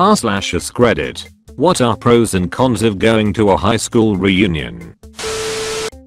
r/AskReddit. What are pros and cons of going to a high school reunion?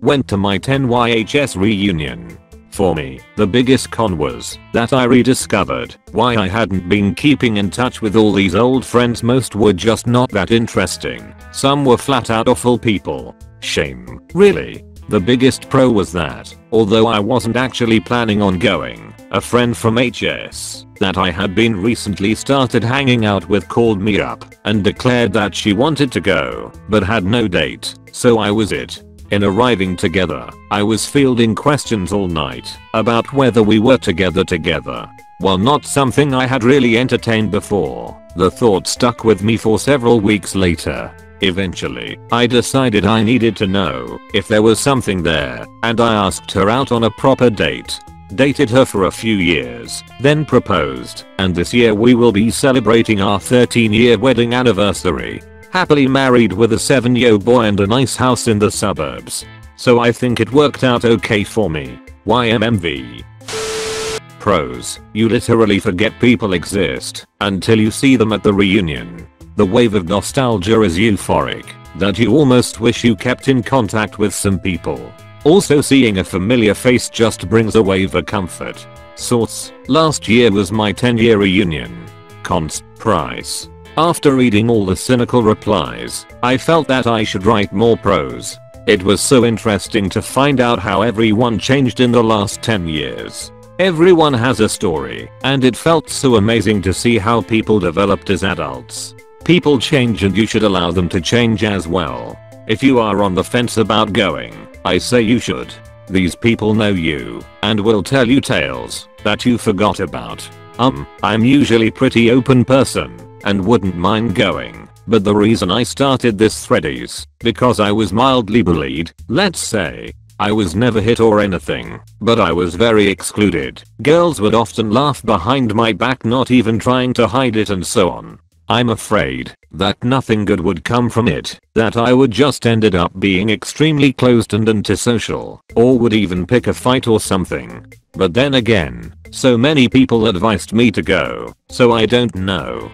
Went to my 10YHS reunion. For me, the biggest con was that I rediscovered why I hadn't been keeping in touch with all these old friends. Most were just not that interesting. Some were flat out awful people. Shame, really. The biggest pro was that, although I wasn't actually planning on going, a friend from HS that I had been recently started hanging out with called me up and declared that she wanted to go, but had no date, so I was it. In arriving together, I was fielding questions all night about whether we were together. While not something I had really entertained before, the thought stuck with me for several weeks later. Eventually, I decided I needed to know if there was something there, and I asked her out on a proper date. Dated her for a few years, then proposed, and this year we will be celebrating our 13-year wedding anniversary. Happily married with a 7-year-old boy and a nice house in the suburbs. So I think it worked out okay for me. YMMV. Pros: you literally forget people exist until you see them at the reunion. The wave of nostalgia is euphoric that you almost wish you kept in contact with some people. Also, seeing a familiar face just brings a wave of comfort. Source: last year was my 10-year reunion. Cons: price. After reading all the cynical replies, I felt that I should write more pros. It was so interesting to find out how everyone changed in the last 10 years. Everyone has a story, and it felt so amazing to see how people developed as adults. People change and you should allow them to change as well. If you are on the fence about going, I say you should. These people know you and will tell you tales that you forgot about. I'm usually pretty open person and wouldn't mind going, but the reason I started this thread is because I was mildly bullied, let's say. I was never hit or anything, but I was very excluded. Girls would often laugh behind my back, not even trying to hide it, and so on. I'm afraid that nothing good would come from it, that I would just ended up being extremely closed and antisocial, or would even pick a fight or something. But then again, so many people advised me to go, so I don't know.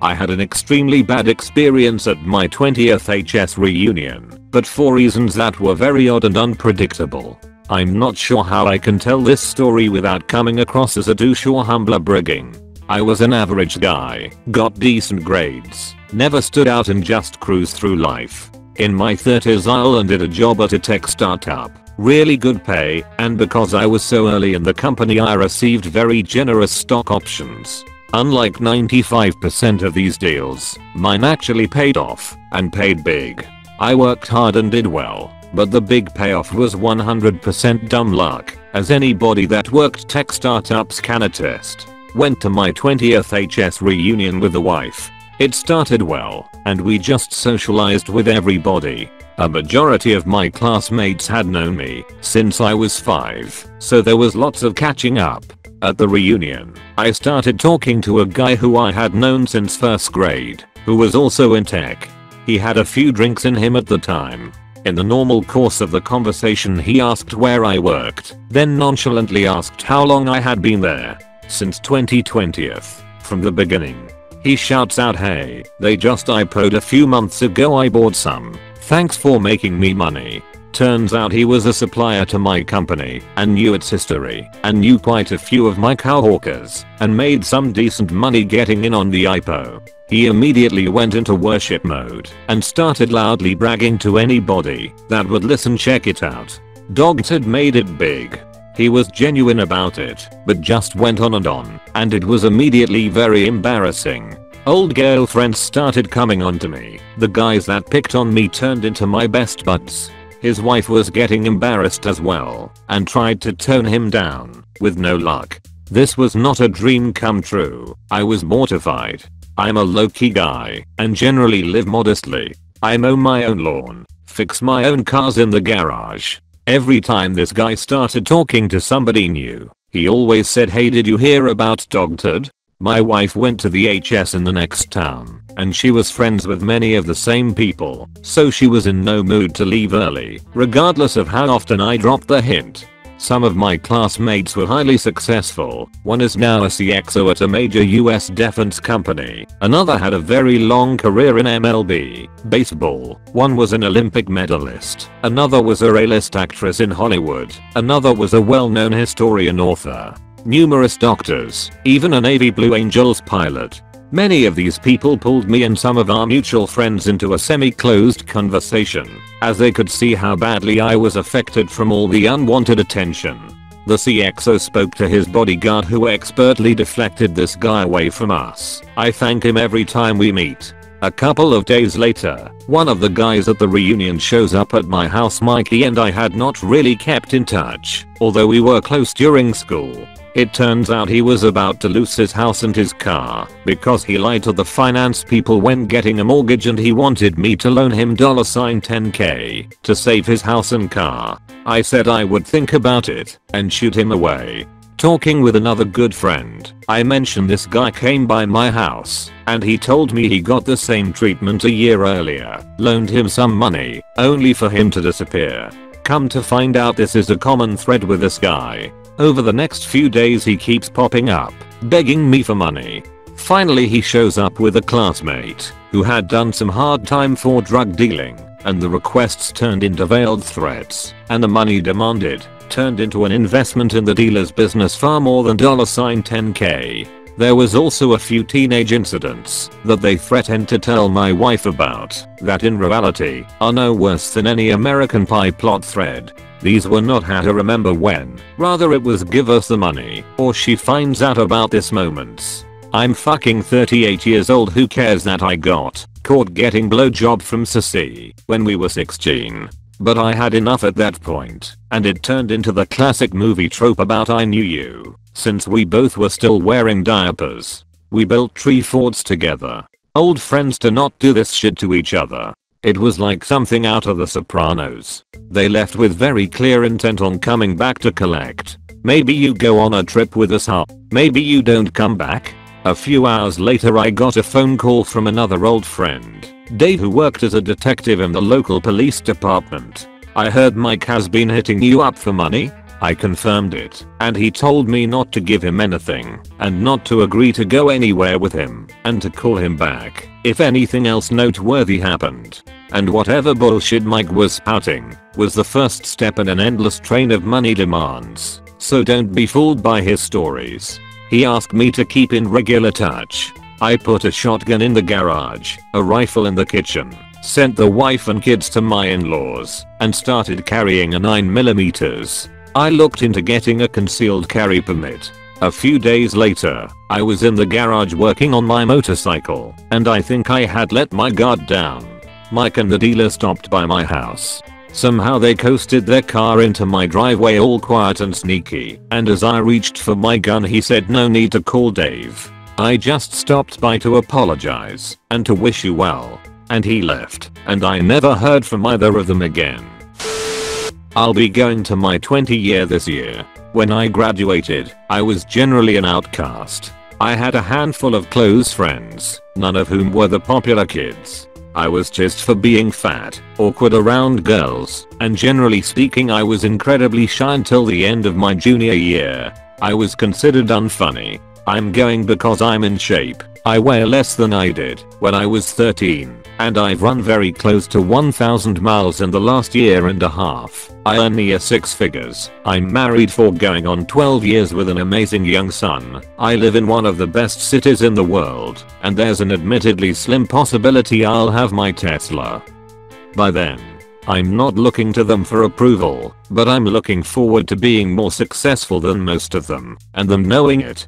I had an extremely bad experience at my 20th HS reunion, but for reasons that were very odd and unpredictable. I'm not sure how I can tell this story without coming across as a douche or humbler bragging. I was an average guy, got decent grades, never stood out and just cruised through life. In my 30s I landed a job at a tech startup, really good pay, and because I was so early in the company I received very generous stock options. Unlike 95% of these deals, mine actually paid off, and paid big. I worked hard and did well, but the big payoff was 100% dumb luck, as anybody that worked tech startups can attest. Went to my 20th HS reunion with the wife. It started well, and we just socialized with everybody. A majority of my classmates had known me since I was 5, so there was lots of catching up. At the reunion, I started talking to a guy who I had known since first grade, who was also in tech. He had a few drinks in him at the time. In the normal course of the conversation he asked where I worked, then nonchalantly asked how long I had been there. Since 2020th. From the beginning. He shouts out, "Hey, they just IPO'd a few months ago, I bought some. Thanks for making me money." Turns out he was a supplier to my company and knew its history and knew quite a few of my coworkers and made some decent money getting in on the IPO. He immediately went into worship mode and started loudly bragging to anybody that would listen. Check it out. Dogs had made it big. He was genuine about it, but just went on, and it was immediately very embarrassing. Old girlfriends started coming on to me. The guys that picked on me turned into my best buds. His wife was getting embarrassed as well, and tried to tone him down, with no luck. This was not a dream come true. I was mortified. I'm a low-key guy, and generally live modestly. I mow my own lawn, fix my own cars in the garage. Every time this guy started talking to somebody new, he always said, "Hey, did you hear about Dogtud?" My wife went to the HS in the next town, and she was friends with many of the same people, so she was in no mood to leave early, regardless of how often I dropped the hint. Some of my classmates were highly successful. One is now a CXO at a major US defense company. Another had a very long career in MLB baseball. One was an Olympic medalist. Another was a A-list actress in Hollywood. Another was a well-known historian author. Numerous doctors, even a Navy Blue Angels pilot. Many of these people pulled me and some of our mutual friends into a semi-closed conversation, as they could see how badly I was affected from all the unwanted attention. The CXO spoke to his bodyguard who expertly deflected this guy away from us. I thank him every time we meet. A couple of days later, one of the guys at the reunion shows up at my house. Mikey and I had not really kept in touch, although we were close during school. It turns out he was about to lose his house and his car because he lied to the finance people when getting a mortgage, and he wanted me to loan him $10K to save his house and car. I said I would think about it and shoot him away. Talking with another good friend, I mentioned this guy came by my house and he told me he got the same treatment a year earlier, loaned him some money, only for him to disappear. Come to find out, this is a common thread with this guy. Over the next few days he keeps popping up, begging me for money. Finally he shows up with a classmate who had done some hard time for drug dealing, and the requests turned into veiled threats, and the money demanded turned into an investment in the dealer's business far more than $10K. There was also a few teenage incidents that they threatened to tell my wife about that in reality are no worse than any American Pie plot thread. These were not how to remember when, rather it was give us the money or she finds out about this moments. I'm fucking 38 years old, who cares that I got caught getting blowjob from Sissy when we were 16. But I had enough at that point, and it turned into the classic movie trope about I knew you, since we both were still wearing diapers. We built tree forts together. Old friends to not do this shit to each other. It was like something out of The Sopranos. They left with very clear intent on coming back to collect. Maybe you go on a trip with us, huh? Maybe you don't come back? A few hours later I got a phone call from another old friend, Dave, who worked as a detective in the local police department. I heard Mike has been hitting you up for money. I confirmed it, and he told me not to give him anything, and not to agree to go anywhere with him, and to call him back if anything else noteworthy happened. And whatever bullshit Mike was spouting was the first step in an endless train of money demands, so don't be fooled by his stories. He asked me to keep in regular touch. I put a shotgun in the garage, a rifle in the kitchen, sent the wife and kids to my in-laws, and started carrying a 9mm. I looked into getting a concealed carry permit. A few days later, I was in the garage working on my motorcycle, and I think I had let my guard down. Mike and the dealer stopped by my house. Somehow they coasted their car into my driveway all quiet and sneaky, and as I reached for my gun he said no need to call Dave. I just stopped by to apologize and to wish you well. And he left, and I never heard from either of them again. I'll be going to my 20th year this year. When I graduated, I was generally an outcast. I had a handful of close friends, none of whom were the popular kids. I was chased for being fat, awkward around girls, and generally speaking I was incredibly shy until the end of my junior year. I was considered unfunny. I'm going because I'm in shape. I weigh less than I did when I was 13, and I've run very close to 1,000 miles in the last year and a half. I earn near 6 figures. I'm married for going on 12 years with an amazing young son. I live in one of the best cities in the world, and there's an admittedly slim possibility I'll have my Tesla by then. I'm not looking to them for approval, but I'm looking forward to being more successful than most of them, and them knowing it.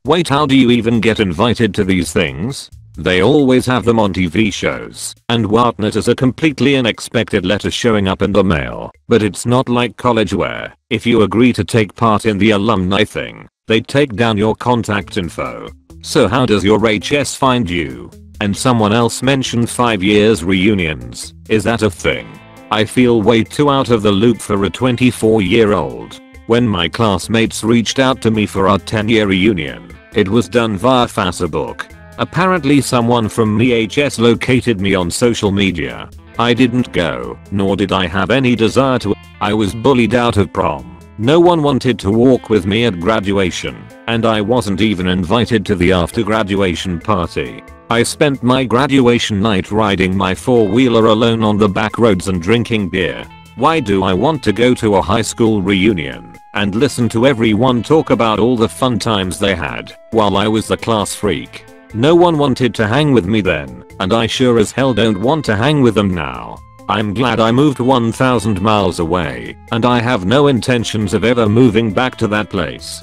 Wait, how do you even get invited to these things? They always have them on TV shows, and whatnot as a completely unexpected letter showing up in the mail, but it's not like college where, if you agree to take part in the alumni thing, they take down your contact info. So how does your HS find you? And someone else mentioned 5 years reunions. Is that a thing? I feel way too out of the loop for a 24-year-old. When my classmates reached out to me for our 10-year reunion, it was done via Facebook. Apparently someone from MeHS located me on social media. I didn't go, nor did I have any desire to. I was bullied out of prom. No one wanted to walk with me at graduation, and I wasn't even invited to the after graduation party. I spent my graduation night riding my four-wheeler alone on the back roads and drinking beer. Why do I want to go to a high school reunion and listen to everyone talk about all the fun times they had while I was the class freak? No one wanted to hang with me then, and I sure as hell don't want to hang with them now. I'm glad I moved 1,000 miles away, and I have no intentions of ever moving back to that place.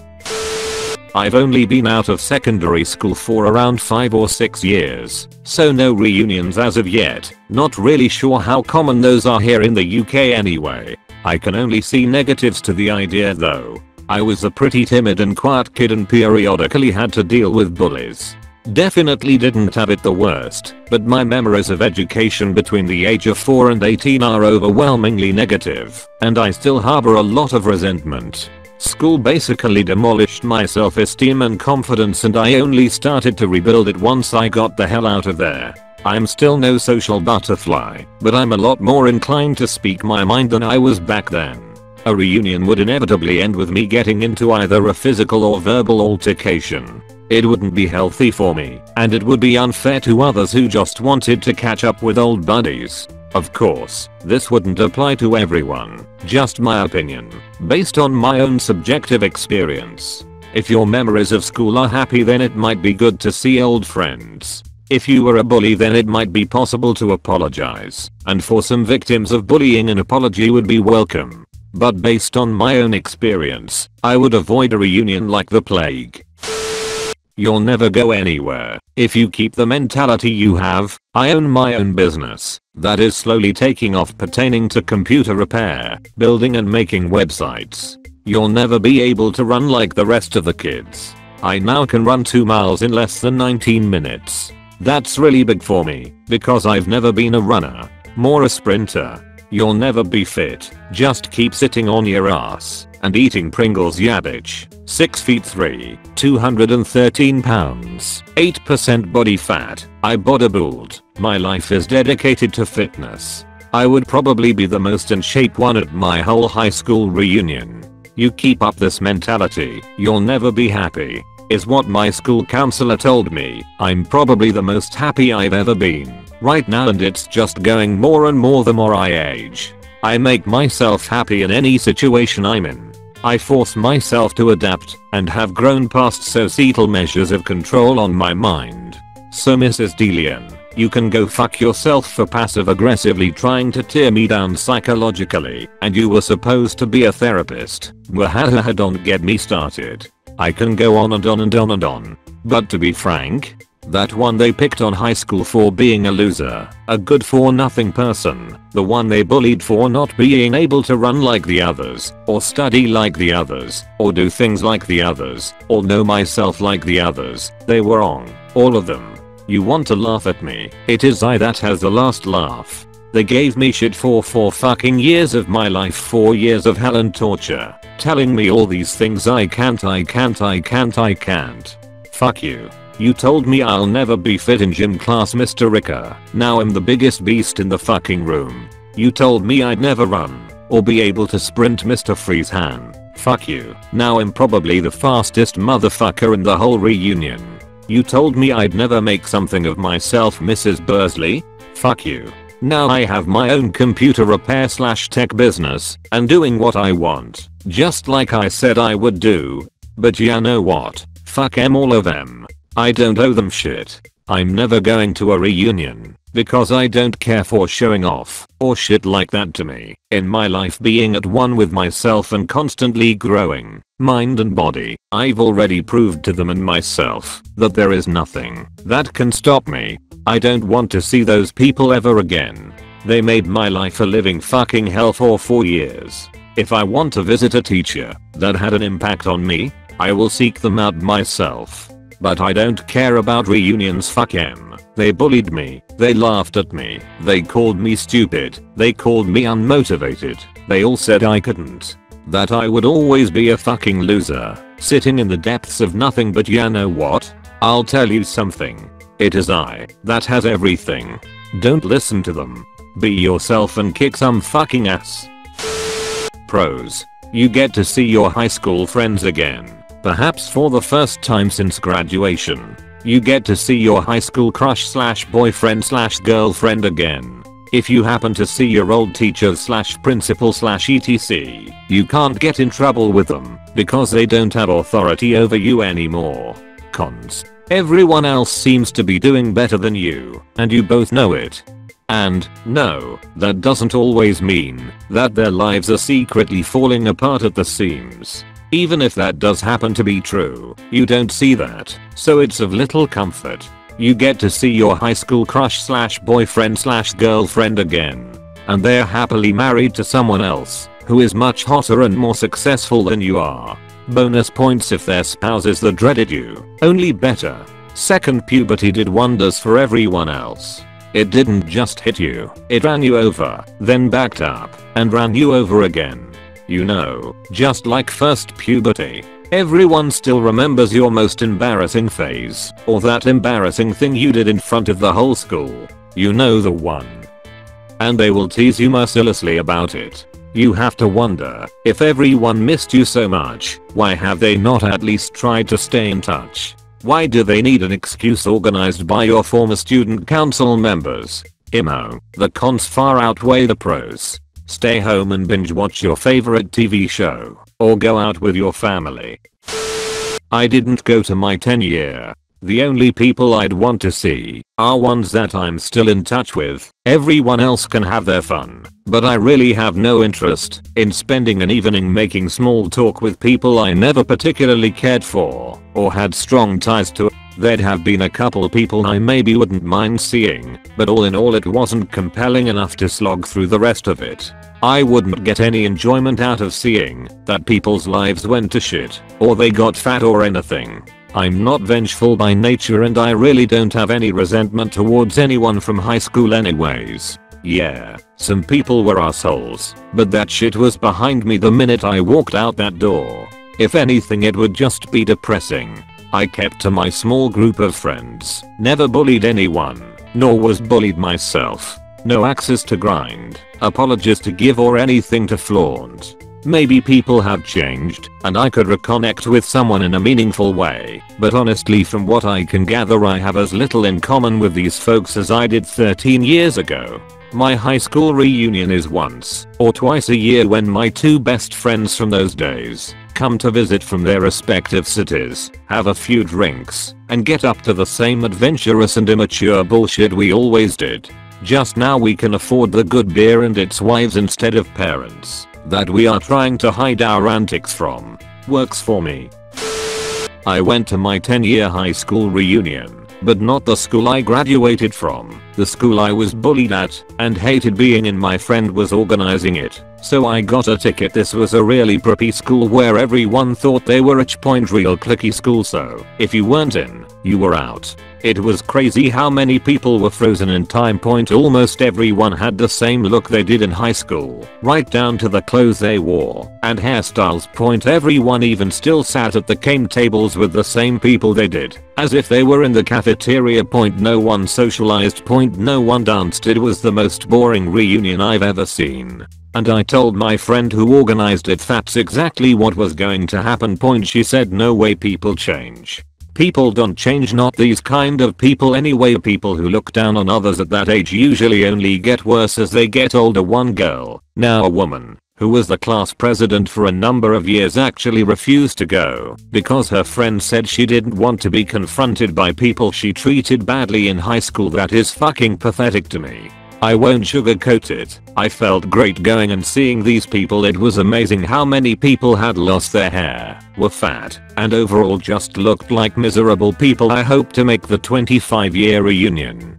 I've only been out of secondary school for around 5 or 6 years, so no reunions as of yet. Not really sure how common those are here in the UK anyway. I can only see negatives to the idea though. I was a pretty timid and quiet kid and periodically had to deal with bullies. Definitely didn't have it the worst, but my memories of education between the age of 4 and 18 are overwhelmingly negative, and I still harbor a lot of resentment. School basically demolished my self-esteem and confidence, and I only started to rebuild it once I got the hell out of there. I'm still no social butterfly, but I'm a lot more inclined to speak my mind than I was back then. A reunion would inevitably end with me getting into either a physical or verbal altercation. It wouldn't be healthy for me, and it would be unfair to others who just wanted to catch up with old buddies. Of course, this wouldn't apply to everyone, just my opinion, based on my own subjective experience. If your memories of school are happy, then it might be good to see old friends. If you were a bully, then it might be possible to apologize, and for some victims of bullying an apology would be welcome. But based on my own experience, I would avoid a reunion like the plague. You'll never go anywhere if you keep the mentality you have. I own my own business that is slowly taking off pertaining to computer repair, building and making websites. You'll never be able to run like the rest of the kids. I now can run 2 miles in less than 19 minutes. That's really big for me because I've never been a runner, more a sprinter. You'll never be fit, just keep sitting on your ass and eating Pringles, yeah bitch. 6'3", 213 pounds, 8% body fat. I bodybuild. My life is dedicated to fitness. I would probably be the most in shape one at my whole high school reunion. You keep up this mentality, you'll never be happy, is what my school counselor told me. I'm probably the most happy I've ever been right now, and it's just going more and more the more I age. I make myself happy in any situation I'm in. I force myself to adapt and have grown past societal measures of control on my mind. So Mrs. DIDN, you can go fuck yourself for passive aggressively trying to tear me down psychologically, and you were supposed to be a therapist. Wahahaha, don't get me started. I can go on and on and on and on. But to be frank, that one they picked on high school for being a loser, a good for nothing person, the one they bullied for not being able to run like the others, or study like the others, or do things like the others, or know myself like the others, they were wrong, all of them. You want to laugh at me? It is I that has the last laugh. They gave me shit for 4 fucking years of my life, 4 years of hell and torture, telling me all these things I can't. Fuck you. You told me I'll never be fit in gym class, Mr. Ricker. Now I'm the biggest beast in the fucking room. You told me I'd never run or be able to sprint, Mr. Freezehan. Fuck you. Now I'm probably the fastest motherfucker in the whole reunion. You told me I'd never make something of myself, Mrs. Bursley. Fuck you. Now I have my own computer repair / tech business and doing what I want, just like I said I would do. But you know what? Fuck 'em, all of them. I don't owe them shit. I'm never going to a reunion because I don't care for showing off or shit like that to me. In my life, being at one with myself and constantly growing, mind and body, I've already proved to them and myself that there is nothing that can stop me. I don't want to see those people ever again. They made my life a living fucking hell for 4 years. If I want to visit a teacher that had an impact on me, I will seek them out myself. But I don't care about reunions, fuck 'em. They bullied me, they laughed at me, they called me stupid, they called me unmotivated, they all said I couldn't, that I would always be a fucking loser, sitting in the depths of nothing. But you know what? I'll tell you something. It is I that has everything. Don't listen to them. Be yourself and kick some fucking ass. Pros. You get to see your high school friends again, perhaps for the first time since graduation. You get to see your high school crush / boyfriend / girlfriend again. If you happen to see your old teachers / principal / etc, you can't get in trouble with them because they don't have authority over you anymore. Cons. Everyone else seems to be doing better than you, and you both know it. And, no, that doesn't always mean that their lives are secretly falling apart at the seams. Even if that does happen to be true, you don't see that, so it's of little comfort. You get to see your high school crush / boyfriend / girlfriend again, and they're happily married to someone else who is much hotter and more successful than you are. Bonus points if their spouse is the dreaded you, only better. Second puberty did wonders for everyone else. It didn't just hit you, it ran you over, then backed up, and ran you over again. You know, just like first puberty, everyone still remembers your most embarrassing phase, or that embarrassing thing you did in front of the whole school. You know the one. And they will tease you mercilessly about it. You have to wonder, if everyone missed you so much, why have they not at least tried to stay in touch? Why do they need an excuse organized by your former student council members? Imo, the cons far outweigh the pros. Stay home and binge watch your favorite TV show, or go out with your family. I didn't go to my 10-year. The only people I'd want to see are ones that I'm still in touch with. Everyone else can have their fun, but I really have no interest in spending an evening making small talk with people I never particularly cared for or had strong ties to. There'd have been a couple people I maybe wouldn't mind seeing, but all in all it wasn't compelling enough to slog through the rest of it. I wouldn't get any enjoyment out of seeing that people's lives went to shit, or they got fat or anything. I'm not vengeful by nature and I really don't have any resentment towards anyone from high school anyways. Yeah, some people were assholes, but that shit was behind me the minute I walked out that door. If anything it would just be depressing. I kept to my small group of friends, never bullied anyone, nor was bullied myself. No axes to grind, apologies to give or anything to flaunt. Maybe people have changed, and I could reconnect with someone in a meaningful way, but honestly from what I can gather I have as little in common with these folks as I did 13 years ago. My high school reunion is once or twice a year when my two best friends from those days come to visit from their respective cities, have a few drinks, and get up to the same adventurous and immature bullshit we always did. Just now we can afford the good beer and its wives instead of parents that we are trying to hide our antics from. Works for me. I went to my 10-year high school reunion, but not the school I graduated from. The school I was bullied at and hated being in. My friend was organizing it, so I got a ticket. This was a really preppy school where everyone thought they were rich. Real cliquey school, so if you weren't in, you were out. It was crazy how many people were frozen in time. Almost everyone had the same look they did in high school, right down to the clothes they wore and hairstyles. Everyone even still sat at the game tables with the same people they did, as if they were in the cafeteria. No one socialized. No one danced. It was the most boring reunion I've ever seen. And I told my friend who organized it that's exactly what was going to happen. She said no way, people change. People don't change, not these kind of people anyway. People who look down on others at that age usually only get worse as they get older. One girl, now a woman, who was the class president for a number of years actually refused to go because her friend said she didn't want to be confronted by people she treated badly in high school. That is fucking pathetic to me. I won't sugarcoat it. I felt great going and seeing these people. It was amazing how many people had lost their hair, were fat, and overall just looked like miserable people. I hope to make the 25-year reunion.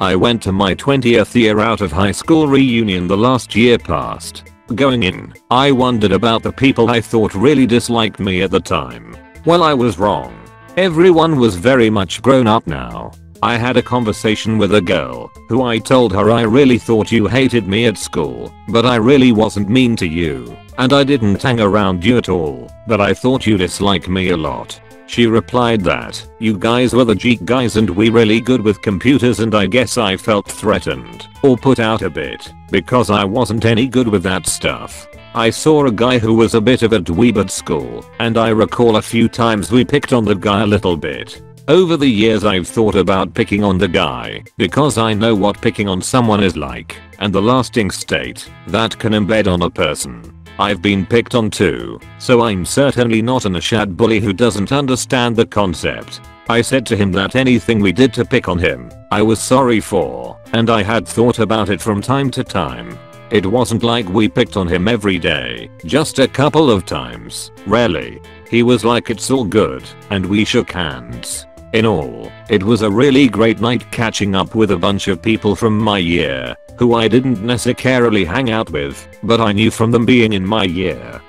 I went to my 20th year out of high school reunion the last year past. Going in, I wondered about the people I thought really disliked me at the time. Well, I was wrong. Everyone was very much grown up now. I had a conversation with a girl who I told her I really thought you hated me at school, but I really wasn't mean to you, and I didn't hang around you at all, but I thought you dislike me a lot. She replied that, "You guys were the geek guys and we really good with computers," and I guess I felt threatened or put out a bit because I wasn't any good with that stuff. I saw a guy who was a bit of a dweeb at school, and I recall a few times we picked on the guy a little bit. Over the years I've thought about picking on the guy because I know what picking on someone is like and the lasting state that can embed on a person. I've been picked on too, so I'm certainly not an Ashad bully who doesn't understand the concept. I said to him that anything we did to pick on him, I was sorry for, and I had thought about it from time to time. It wasn't like we picked on him every day, just a couple of times, rarely. He was like, "It's all good," and we shook hands. In all, it was a really great night catching up with a bunch of people from my year, who I didn't necessarily hang out with, but I knew from them being in my year.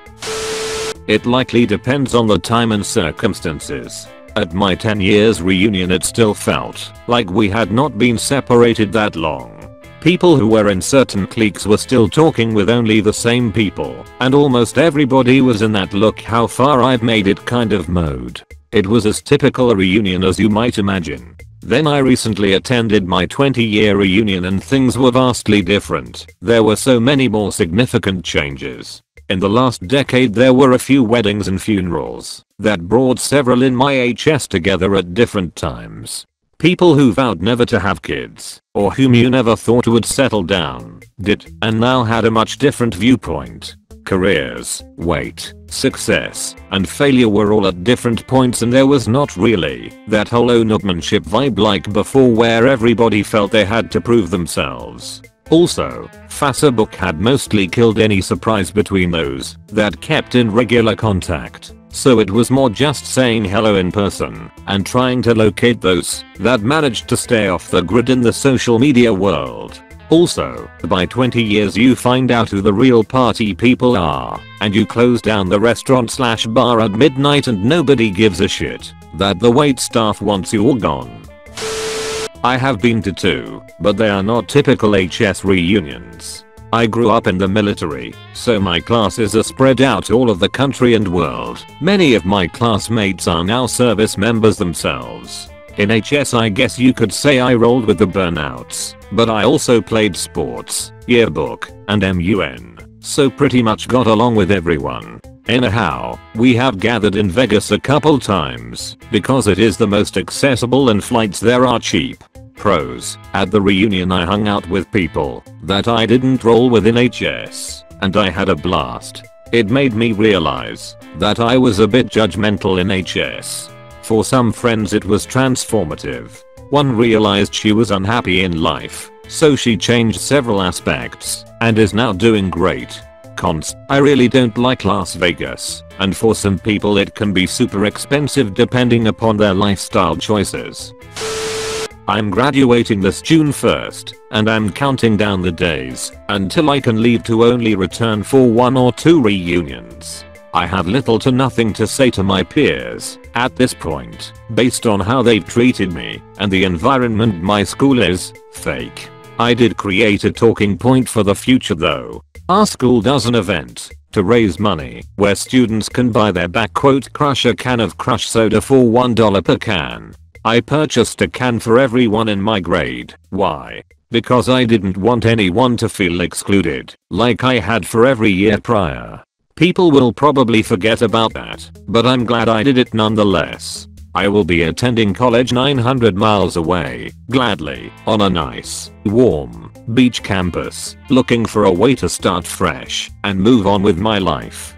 It likely depends on the time and circumstances. At my 10 years reunion it still felt like we had not been separated that long. People who were in certain cliques were still talking with only the same people, and almost everybody was in that "look how far I've made it" kind of mode. It was as typical a reunion as you might imagine. Then I recently attended my 20-year reunion and things were vastly different. There were so many more significant changes. In the last decade there were a few weddings and funerals that brought several in my HS together at different times. People who vowed never to have kids, or whom you never thought would settle down, did, and now had a much different viewpoint. Careers, weight, success, and failure were all at different points, and there was not really that whole own-upmanship vibe like before where everybody felt they had to prove themselves. Also, Facebook had mostly killed any surprise between those that kept in regular contact. So it was more just saying hello in person and trying to locate those that managed to stay off the grid in the social media world. Also, by 20 years you find out who the real party people are, and you close down the restaurant/bar at midnight and nobody gives a shit that the waitstaff wants you all gone. I have been to two, but they are not typical HS reunions. I grew up in the military, so my classes are spread out all of the country and world. Many of my classmates are now service members themselves. In HS I guess you could say I rolled with the burnouts, but I also played sports, yearbook, and MUN, so pretty much got along with everyone. Anyhow, we have gathered in Vegas a couple times because it is the most accessible and flights there are cheap. Pros: at the reunion I hung out with people that I didn't roll with in HS, and I had a blast. It made me realize that I was a bit judgmental in HS. For some friends it was transformative. One realized she was unhappy in life, so she changed several aspects and is now doing great. Cons: I really don't like Las Vegas, and for some people it can be super expensive depending upon their lifestyle choices. I'm graduating this June 1st, and I'm counting down the days until I can leave to only return for 1 or 2 reunions. I have little to nothing to say to my peers at this point, based on how they've treated me and the environment my school is fake. I did create a talking point for the future though. Our school does an event to raise money where students can buy their "crush" a can of crush soda for $1 per can. I purchased a can for everyone in my grade. Why? Because I didn't want anyone to feel excluded, like I had for every year prior. People will probably forget about that, but I'm glad I did it nonetheless. I will be attending college 900 miles away, gladly, on a nice, warm, beach campus, looking for a way to start fresh and move on with my life.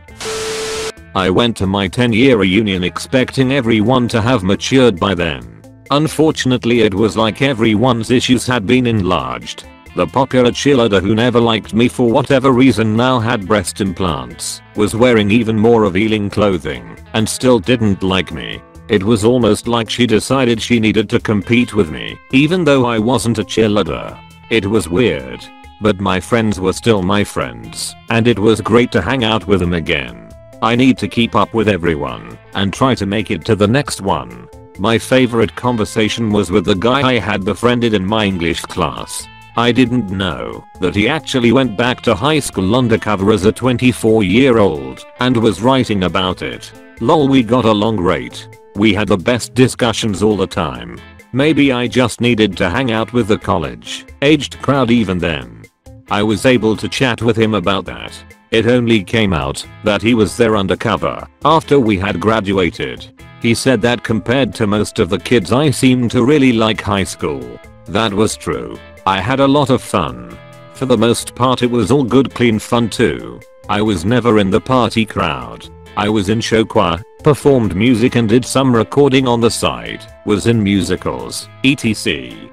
I went to my 10-year reunion expecting everyone to have matured by then. Unfortunately it was like everyone's issues had been enlarged. The popular cheerleader who never liked me for whatever reason now had breast implants, was wearing even more revealing clothing, and still didn't like me. It was almost like she decided she needed to compete with me, even though I wasn't a cheerleader. It was weird. But my friends were still my friends, and it was great to hang out with them again. I need to keep up with everyone, and try to make it to the next one. My favorite conversation was with the guy I had befriended in my English class. I didn't know that he actually went back to high school undercover as a 24-year-old and was writing about it. Lol, we got along great. We had the best discussions all the time. Maybe I just needed to hang out with the college-aged crowd even then. I was able to chat with him about that. It only came out that he was there undercover after we had graduated. He said that compared to most of the kids I seemed to really like high school. That was true. I had a lot of fun. For the most part it was all good clean fun too. I was never in the party crowd. I was in show choir, performed music and did some recording on the side, was in musicals, etc.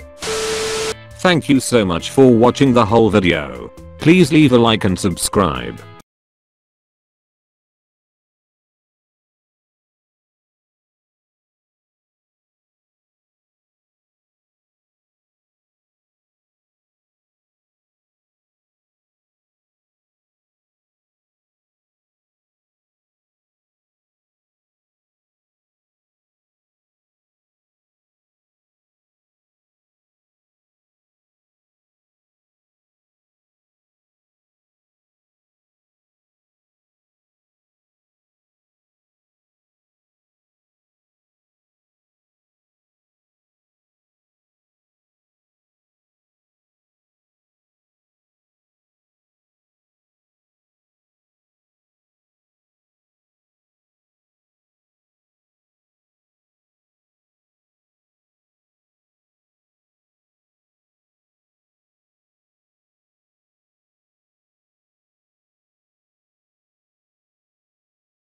Thank you so much for watching the whole video. Please leave a like and subscribe.